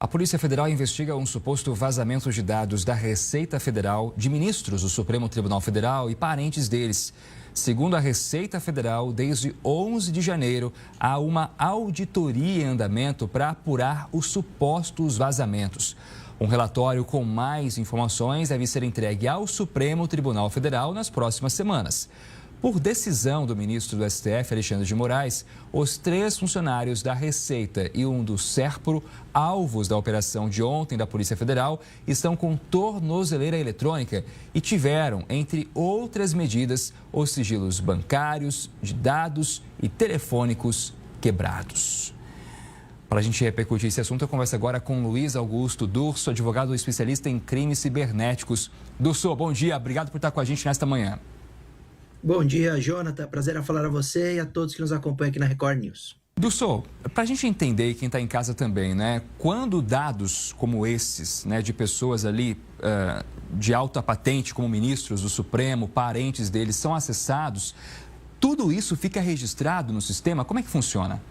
A Polícia Federal investiga um suposto vazamento de dados da Receita Federal de ministros do Supremo Tribunal Federal e parentes deles. Segundo a Receita Federal, desde 11 de janeiro, há uma auditoria em andamento para apurar os supostos vazamentos. Um relatório com mais informações deve ser entregue ao Supremo Tribunal Federal nas próximas semanas. Por decisão do ministro do STF, Alexandre de Moraes, os 3 funcionários da Receita e um do SERPRO, alvos da operação de ontem da Polícia Federal, estão com tornozeleira eletrônica e tiveram, entre outras medidas, os sigilos bancários, de dados e telefônicos quebrados. Para a gente repercutir esse assunto, eu converso agora com Luiz Augusto Durso, advogado especialista em crimes cibernéticos. Durso, bom dia, obrigado por estar com a gente nesta manhã. Bom dia, Jonathan. Prazer em falar a você e a todos que nos acompanham aqui na Record News. Durso, para a gente entender, e quem está em casa também, né? Quando dados como esses, né, de pessoas ali de alta patente, como ministros do Supremo, parentes deles, são acessados, tudo isso fica registrado no sistema? Como é que funciona?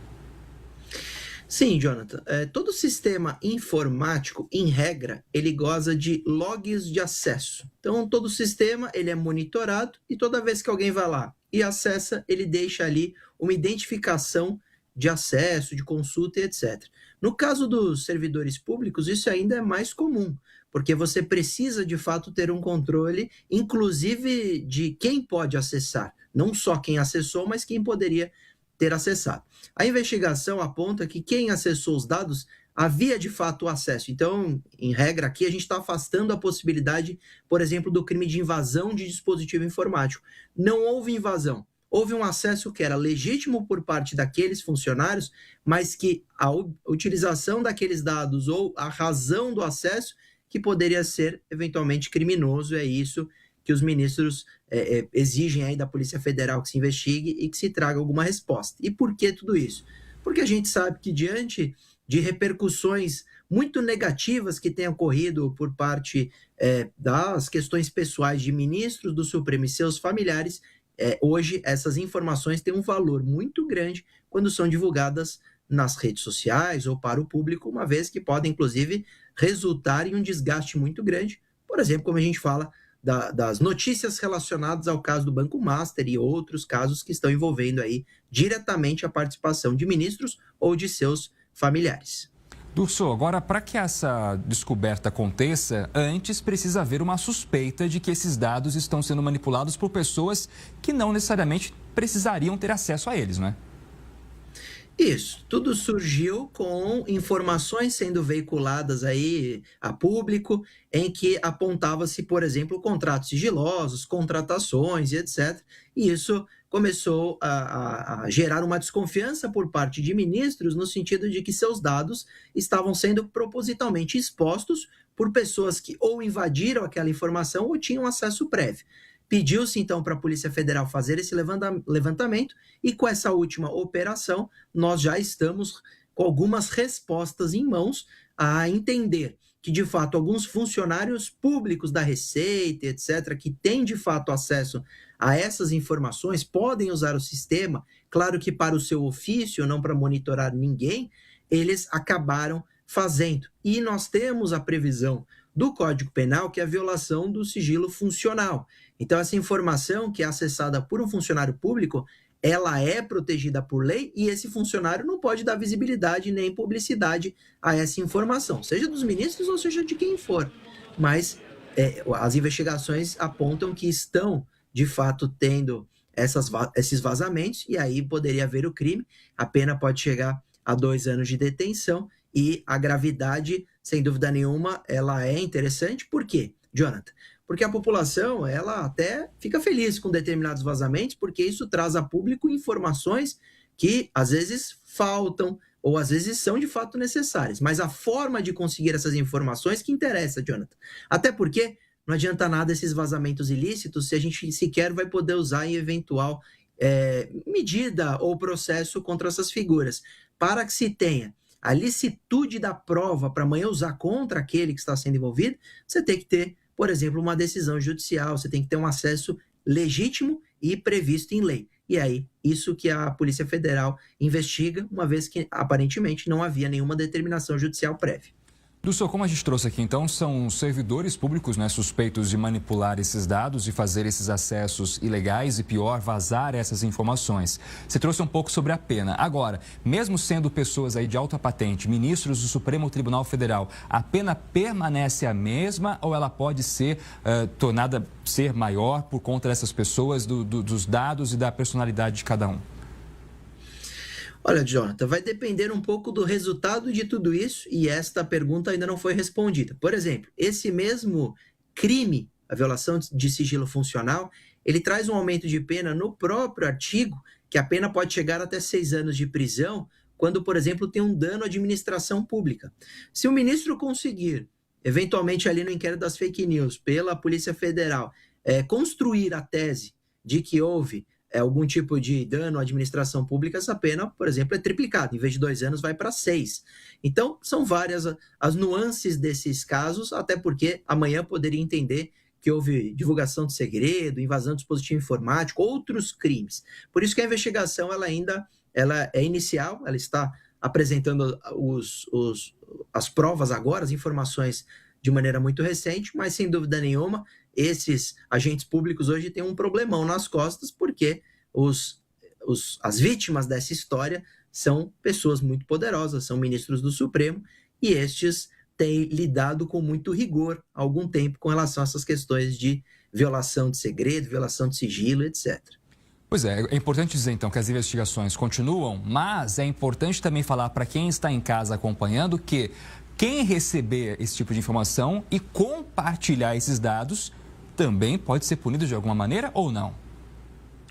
Sim, Jonathan. Todo sistema informático, em regra, ele goza de logs de acesso. Então, todo sistema ele é monitorado e toda vez que alguém vai lá e acessa, ele deixa ali uma identificação de acesso, de consulta e etc. No caso dos servidores públicos, isso ainda é mais comum, porque você precisa, de fato, ter um controle, inclusive de quem pode acessar. Não só quem acessou, mas quem poderia ter acessado. A investigação aponta que quem acessou os dados havia de fato acesso. Então, em regra aqui, a gente está afastando a possibilidade, por exemplo, do crime de invasão de dispositivo informático. Não houve invasão. Houve um acesso que era legítimo por parte daqueles funcionários, mas que a utilização daqueles dados ou a razão do acesso que poderia ser eventualmente criminoso, é isso que os ministros exigem aí da Polícia Federal que se investigue e que se traga alguma resposta. E por que tudo isso? Porque a gente sabe que diante de repercussões muito negativas que têm ocorrido por parte das questões pessoais de ministros do Supremo e seus familiares, hoje essas informações têm um valor muito grande quando são divulgadas nas redes sociais ou para o público, uma vez que podem, inclusive, resultar em um desgaste muito grande. Por exemplo, como a gente fala das notícias relacionadas ao caso do Banco Master e outros casos que estão envolvendo aí diretamente a participação de ministros ou de seus familiares. Durso, agora, para que essa descoberta aconteça, antes precisa haver uma suspeita de que esses dados estão sendo manipulados por pessoas que não necessariamente precisariam ter acesso a eles, né? Isso, tudo surgiu com informações sendo veiculadas aí a público, em que apontava-se, por exemplo, contratos sigilosos, contratações e etc. E isso começou a gerar uma desconfiança por parte de ministros, no sentido de que seus dados estavam sendo propositalmente expostos por pessoas que ou invadiram aquela informação ou tinham acesso prévio. Pediu-se, então, para a Polícia Federal fazer esse levantamento e, com essa última operação, nós já estamos com algumas respostas em mãos a entender que, de fato, alguns funcionários públicos da Receita, etc., que têm, de fato, acesso a essas informações, podem usar o sistema, claro que para o seu ofício, não para monitorar ninguém, eles acabaram fazendo. E nós temos a previsão do Código Penal, que é a violação do sigilo funcional. Então, essa informação que é acessada por um funcionário público, ela é protegida por lei e esse funcionário não pode dar visibilidade nem publicidade a essa informação, seja dos ministros ou seja de quem for. Mas as investigações apontam que estão, de fato, tendo esses vazamentos e aí poderia haver o crime. A pena pode chegar a 2 anos de detenção e a gravidade, sem dúvida nenhuma, ela é interessante. Por quê, Jonathan? Porque a população, ela até fica feliz com determinados vazamentos, porque isso traz a público informações que às vezes faltam ou às vezes são de fato necessárias. Mas a forma de conseguir essas informações que interessa, Jonathan. Até porque não adianta nada esses vazamentos ilícitos se a gente sequer vai poder usar em eventual medida ou processo contra essas figuras. Para que se tenha a licitude da prova para amanhã usar contra aquele que está sendo envolvido, você tem que ter, por exemplo, uma decisão judicial, você tem que ter um acesso legítimo e previsto em lei. E aí, isso que a Polícia Federal investiga, uma vez que aparentemente não havia nenhuma determinação judicial prévia. Dulce, como a gente trouxe aqui, então, são servidores públicos, né, suspeitos de manipular esses dados e fazer esses acessos ilegais e, pior, vazar essas informações. Você trouxe um pouco sobre a pena. Agora, mesmo sendo pessoas aí de alta patente, ministros do Supremo Tribunal Federal, a pena permanece a mesma ou ela pode ser tornada ser maior por conta dessas pessoas, dos dados e da personalidade de cada um? Olha, Jonathan, vai depender um pouco do resultado de tudo isso e esta pergunta ainda não foi respondida. Por exemplo, esse mesmo crime, a violação de sigilo funcional, ele traz um aumento de pena no próprio artigo, que a pena pode chegar até 6 anos de prisão, quando, por exemplo, tem um dano à administração pública. Se o ministro conseguir, eventualmente ali no inquérito das fake news, pela Polícia Federal, construir a tese de que houve algum tipo de dano à administração pública, essa pena, por exemplo, é triplicada. Em vez de 2 anos, vai para 6. Então, são várias as nuances desses casos, até porque amanhã poderia entender que houve divulgação de segredo, invasão de dispositivo informático, outros crimes. Por isso que a investigação ela é inicial, ela está apresentando as provas agora, as informações de maneira muito recente, mas sem dúvida nenhuma, esses agentes públicos hoje têm um problemão nas costas, porque as vítimas dessa história são pessoas muito poderosas, são ministros do Supremo, e estes têm lidado com muito rigor há algum tempo com relação a essas questões de violação de segredo, violação de sigilo, etc. Pois é importante dizer então que as investigações continuam, mas é importante também falar para quem está em casa acompanhando que quem receber esse tipo de informação e compartilhar esses dados também pode ser punido de alguma maneira ou não?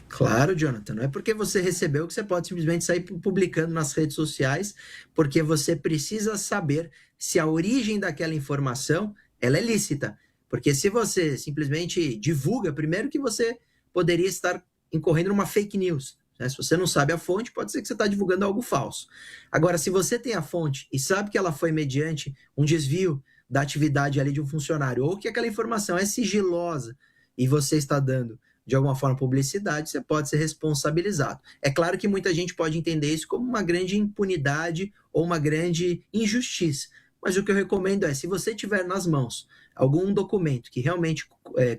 Claro, Jonathan, não é porque você recebeu que você pode simplesmente sair publicando nas redes sociais, porque você precisa saber se a origem daquela informação ela é lícita. Porque se você simplesmente divulga, primeiro que você poderia estar incorrendo numa fake news. Né? Se você não sabe a fonte, pode ser que você está divulgando algo falso. Agora, se você tem a fonte e sabe que ela foi mediante um desvio da atividade ali de um funcionário, ou que aquela informação é sigilosa e você está dando de alguma forma publicidade, você pode ser responsabilizado. É claro que muita gente pode entender isso como uma grande impunidade ou uma grande injustiça, mas o que eu recomendo é, se você tiver nas mãos algum documento que realmente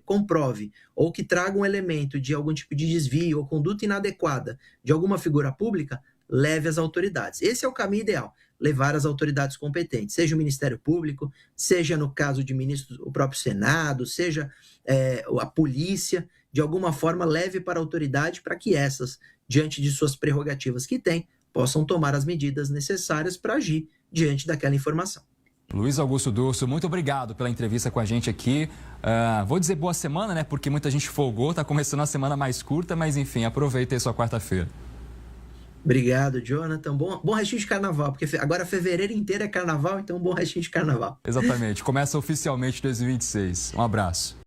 comprove ou que traga um elemento de algum tipo de desvio ou conduta inadequada de alguma figura pública, leve às autoridades. Esse é o caminho ideal, levar às autoridades competentes, seja o Ministério Público, seja no caso de ministros, o próprio Senado, seja a polícia, de alguma forma leve para a autoridade para que essas, diante de suas prerrogativas que têm, possam tomar as medidas necessárias para agir diante daquela informação. Luiz Augusto Durso, muito obrigado pela entrevista com a gente aqui. Vou dizer boa semana, né? Porque muita gente folgou, está começando a semana mais curta, mas enfim, aproveita aí sua quarta-feira. Obrigado, Jonathan. Bom restinho de carnaval, porque agora fevereiro inteiro é carnaval, então bom restinho de carnaval. Exatamente. Começa oficialmente 2026. Um abraço.